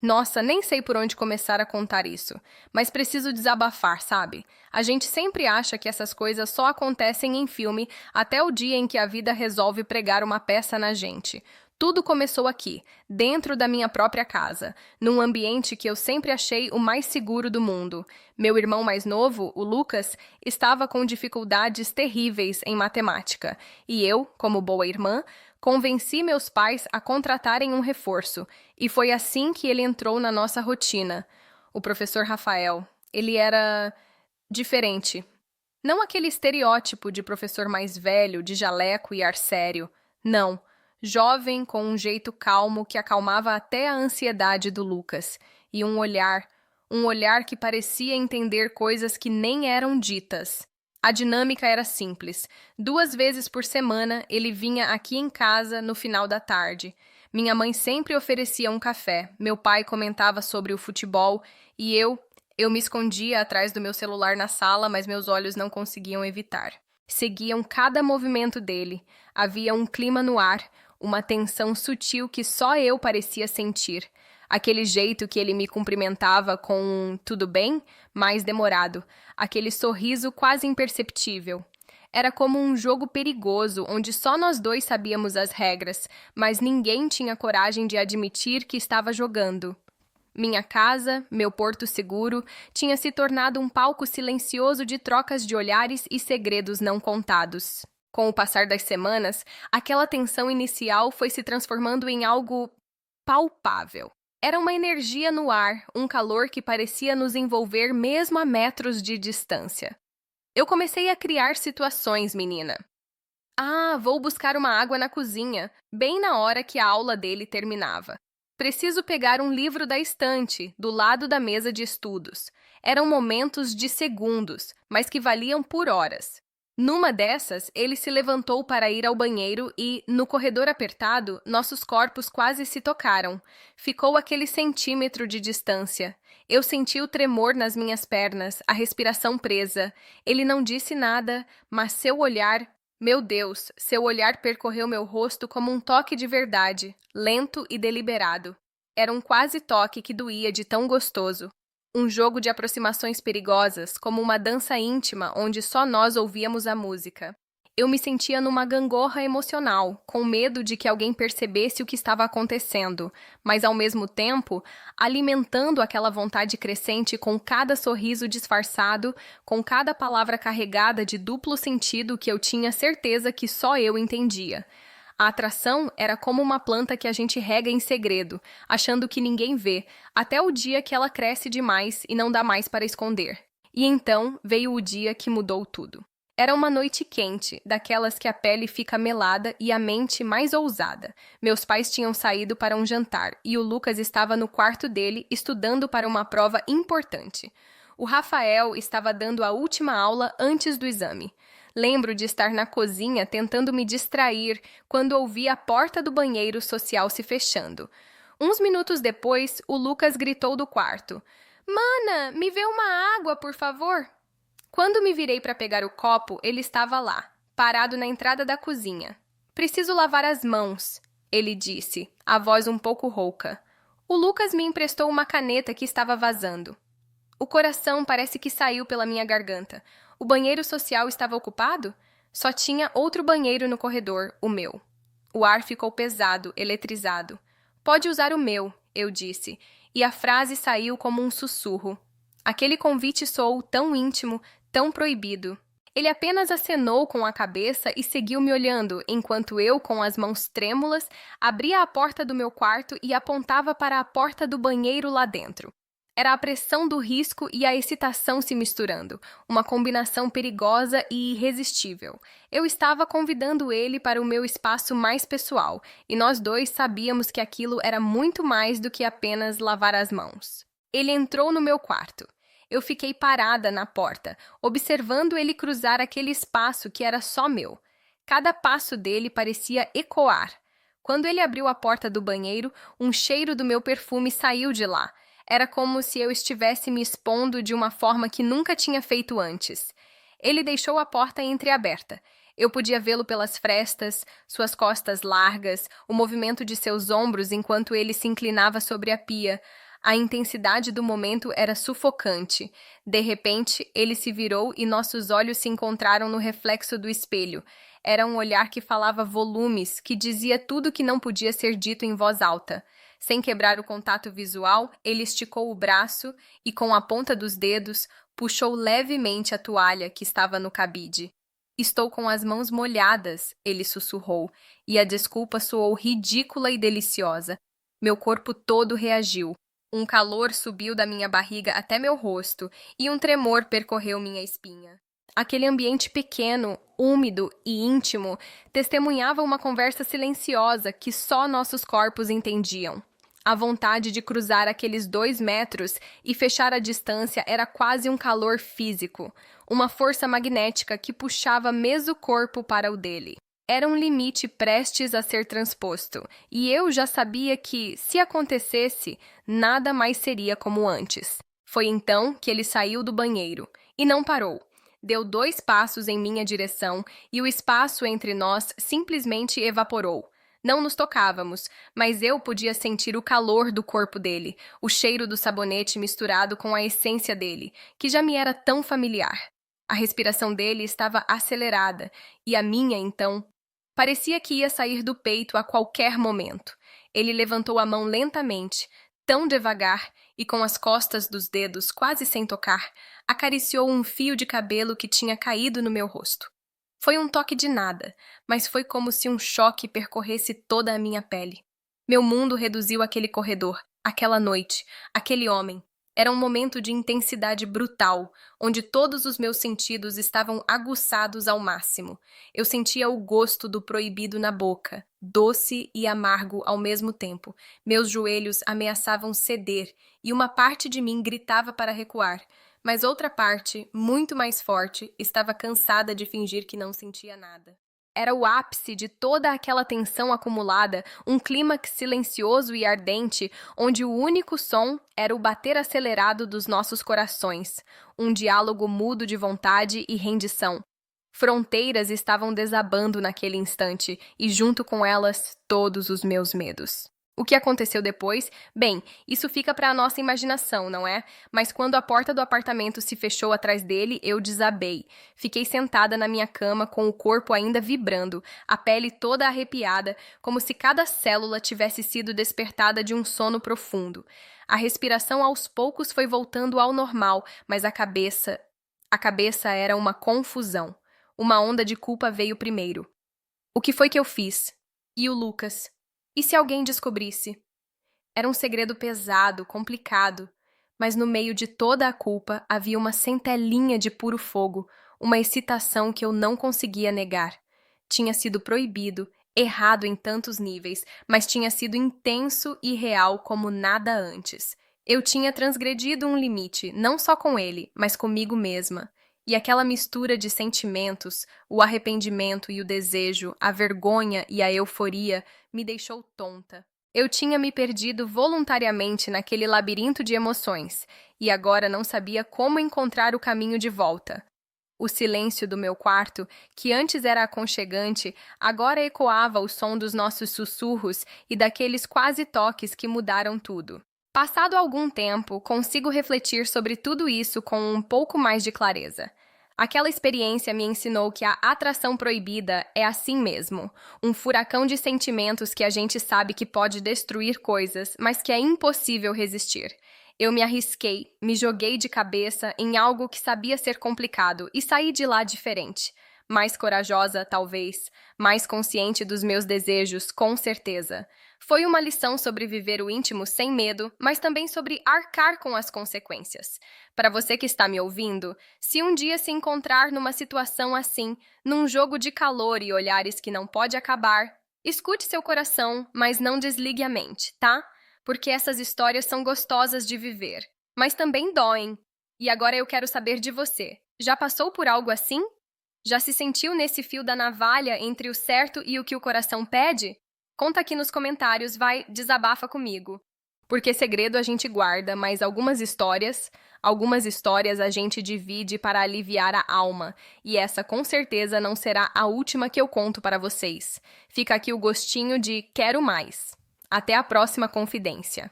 Nossa, nem sei por onde começar a contar isso, mas preciso desabafar, sabe? A gente sempre acha que essas coisas só acontecem em filme até o dia em que a vida resolve pregar uma peça na gente. Tudo começou aqui, dentro da minha própria casa, num ambiente que eu sempre achei o mais seguro do mundo. Meu irmão mais novo, o Lucas, estava com dificuldades terríveis em matemática, e eu, como boa irmã, convenci meus pais a contratarem um reforço, e foi assim que ele entrou na nossa rotina. O professor Rafael, ele era diferente. Não aquele estereótipo de professor mais velho, de jaleco e ar sério. Não. Jovem, com um jeito calmo que acalmava até a ansiedade do Lucas. E um olhar que parecia entender coisas que nem eram ditas. A dinâmica era simples. 2 vezes por semana ele vinha aqui em casa no final da tarde. Minha mãe sempre oferecia um café, meu pai comentava sobre o futebol e eu me escondia atrás do meu celular na sala, mas meus olhos não conseguiam evitar. Seguiam cada movimento dele. Havia um clima no ar, uma tensão sutil que só eu parecia sentir. Aquele jeito que ele me cumprimentava com um tudo bem, mais demorado. Aquele sorriso quase imperceptível. Era como um jogo perigoso, onde só nós dois sabíamos as regras, mas ninguém tinha coragem de admitir que estava jogando. Minha casa, meu porto seguro, tinha se tornado um palco silencioso de trocas de olhares e segredos não contados. Com o passar das semanas, aquela tensão inicial foi se transformando em algo palpável. Era uma energia no ar, um calor que parecia nos envolver mesmo a metros de distância. Eu comecei a criar situações, menina. Ah, vou buscar uma água na cozinha, bem na hora que a aula dele terminava. Preciso pegar um livro da estante, do lado da mesa de estudos. Eram momentos de segundos, mas que valiam por horas. Numa dessas, ele se levantou para ir ao banheiro e, no corredor apertado, nossos corpos quase se tocaram. Ficou aquele centímetro de distância. Eu senti o tremor nas minhas pernas, a respiração presa. Ele não disse nada, mas seu olhar, meu Deus, seu olhar percorreu meu rosto como um toque de verdade, lento e deliberado. Era um quase toque que doía de tão gostoso. Um jogo de aproximações perigosas, como uma dança íntima onde só nós ouvíamos a música. Eu me sentia numa gangorra emocional, com medo de que alguém percebesse o que estava acontecendo, mas ao mesmo tempo, alimentando aquela vontade crescente com cada sorriso disfarçado, com cada palavra carregada de duplo sentido que eu tinha certeza que só eu entendia. A atração era como uma planta que a gente rega em segredo, achando que ninguém vê, até o dia que ela cresce demais e não dá mais para esconder. E então veio o dia que mudou tudo. Era uma noite quente, daquelas que a pele fica melada e a mente mais ousada. Meus pais tinham saído para um jantar e o Lucas estava no quarto dele estudando para uma prova importante. O Rafael estava dando a última aula antes do exame. Lembro de estar na cozinha tentando me distrair quando ouvi a porta do banheiro social se fechando. Uns minutos depois, o Lucas gritou do quarto: Mana, me vê uma água, por favor? Quando me virei para pegar o copo, ele estava lá, parado na entrada da cozinha. Preciso lavar as mãos, ele disse, a voz um pouco rouca. O Lucas me emprestou uma caneta que estava vazando. O coração parece que saiu pela minha garganta. O banheiro social estava ocupado? Só tinha outro banheiro no corredor, o meu. O ar ficou pesado, eletrizado. Pode usar o meu, eu disse, e a frase saiu como um sussurro. Aquele convite soou tão íntimo, tão proibido. Ele apenas acenou com a cabeça e seguiu me olhando, enquanto eu, com as mãos trêmulas, abria a porta do meu quarto e apontava para a porta do banheiro lá dentro. Era a pressão do risco e a excitação se misturando, uma combinação perigosa e irresistível. Eu estava convidando ele para o meu espaço mais pessoal, e nós dois sabíamos que aquilo era muito mais do que apenas lavar as mãos. Ele entrou no meu quarto. Eu fiquei parada na porta, observando ele cruzar aquele espaço que era só meu. Cada passo dele parecia ecoar. Quando ele abriu a porta do banheiro, um cheiro do meu perfume saiu de lá. Era como se eu estivesse me expondo de uma forma que nunca tinha feito antes. Ele deixou a porta entreaberta. Eu podia vê-lo pelas frestas, suas costas largas, o movimento de seus ombros enquanto ele se inclinava sobre a pia. A intensidade do momento era sufocante. De repente, ele se virou e nossos olhos se encontraram no reflexo do espelho. Era um olhar que falava volumes, que dizia tudo que não podia ser dito em voz alta. Sem quebrar o contato visual, ele esticou o braço e, com a ponta dos dedos, puxou levemente a toalha que estava no cabide. Estou com as mãos molhadas, ele sussurrou, e a desculpa soou ridícula e deliciosa. Meu corpo todo reagiu. Um calor subiu da minha barriga até meu rosto, e um tremor percorreu minha espinha. Aquele ambiente pequeno, úmido e íntimo testemunhava uma conversa silenciosa que só nossos corpos entendiam. A vontade de cruzar aqueles 2 metros e fechar a distância era quase um calor físico, uma força magnética que puxava mesmo o corpo para o dele. Era um limite prestes a ser transposto, e eu já sabia que, se acontecesse, nada mais seria como antes. Foi então que ele saiu do banheiro, e não parou. Deu 2 passos em minha direção, e o espaço entre nós simplesmente evaporou. Não nos tocávamos, mas eu podia sentir o calor do corpo dele, o cheiro do sabonete misturado com a essência dele, que já me era tão familiar. A respiração dele estava acelerada, e a minha, então, parecia que ia sair do peito a qualquer momento. Ele levantou a mão lentamente, tão devagar, e com as costas dos dedos quase sem tocar, acariciou um fio de cabelo que tinha caído no meu rosto. Foi um toque de nada, mas foi como se um choque percorresse toda a minha pele. Meu mundo reduziu aquele corredor, aquela noite, aquele homem. Era um momento de intensidade brutal, onde todos os meus sentidos estavam aguçados ao máximo. Eu sentia o gosto do proibido na boca, doce e amargo ao mesmo tempo. Meus joelhos ameaçavam ceder e uma parte de mim gritava para recuar. Mas outra parte, muito mais forte, estava cansada de fingir que não sentia nada. Era o ápice de toda aquela tensão acumulada, um clímax silencioso e ardente, onde o único som era o bater acelerado dos nossos corações, um diálogo mudo de vontade e rendição. Fronteiras estavam desabando naquele instante, e junto com elas, todos os meus medos. O que aconteceu depois? Bem, isso fica para a nossa imaginação, não é? Mas quando a porta do apartamento se fechou atrás dele, eu desabei. Fiquei sentada na minha cama com o corpo ainda vibrando, a pele toda arrepiada, como se cada célula tivesse sido despertada de um sono profundo. A respiração aos poucos foi voltando ao normal, mas a cabeça era uma confusão. Uma onda de culpa veio primeiro. O que foi que eu fiz? E o Lucas? E se alguém descobrisse? Era um segredo pesado, complicado, mas no meio de toda a culpa havia uma centelinha de puro fogo, uma excitação que eu não conseguia negar. Tinha sido proibido, errado em tantos níveis, mas tinha sido intenso e real como nada antes. Eu tinha transgredido um limite, não só com ele, mas comigo mesma. E aquela mistura de sentimentos, o arrependimento e o desejo, a vergonha e a euforia, me deixou tonta. Eu tinha me perdido voluntariamente naquele labirinto de emoções, e agora não sabia como encontrar o caminho de volta. O silêncio do meu quarto, que antes era aconchegante, agora ecoava o som dos nossos sussurros e daqueles quase toques que mudaram tudo. Passado algum tempo, consigo refletir sobre tudo isso com um pouco mais de clareza. Aquela experiência me ensinou que a atração proibida é assim mesmo, um furacão de sentimentos que a gente sabe que pode destruir coisas, mas que é impossível resistir. Eu me arrisquei, me joguei de cabeça em algo que sabia ser complicado e saí de lá diferente. Mais corajosa, talvez, mais consciente dos meus desejos, com certeza. Foi uma lição sobre viver o íntimo sem medo, mas também sobre arcar com as consequências. Para você que está me ouvindo, se um dia se encontrar numa situação assim, num jogo de calor e olhares que não pode acabar, escute seu coração, mas não desligue a mente, tá? Porque essas histórias são gostosas de viver, mas também doem. E agora eu quero saber de você. Já passou por algo assim? Já se sentiu nesse fio da navalha entre o certo e o que o coração pede? Conta aqui nos comentários, vai, desabafa comigo. Porque segredo a gente guarda, mas algumas histórias a gente divide para aliviar a alma. E essa com certeza não será a última que eu conto para vocês. Fica aqui o gostinho de quero mais. Até a próxima confidência.